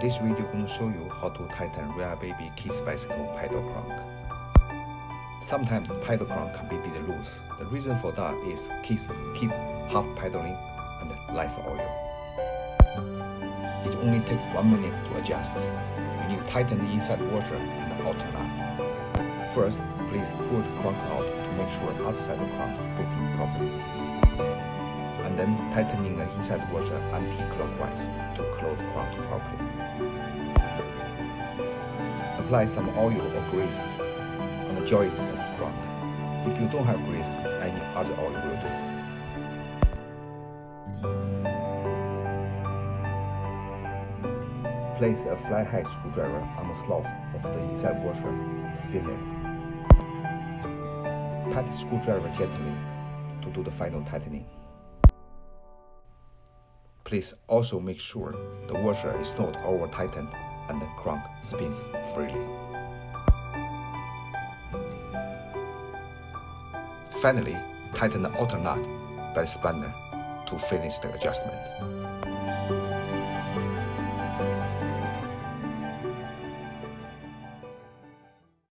This video going to show you how to tighten Royalbaby kids bicycle pedal crank. Sometimes pedal crank can be a bit loose. The reason for that is kids keep half pedaling and less oil. It only takes 1 minute to adjust. You need to tighten the inside washer and the outer nut. First, please pull the crank out to make sure the outside crank fitting properly. And then tightening the inside washer anti-clockwise to close crank properly. Apply some oil or grease on the joint of the crank. If you don't have grease, any other oil will do. Place a flathead screwdriver on the slot of the inside washer, spin it. Pat the screwdriver gently to do the final tightening. Please also make sure the washer is not over-tightened and the crank spins freely. Finally, tighten the outer nut by the spanner to finish the adjustment.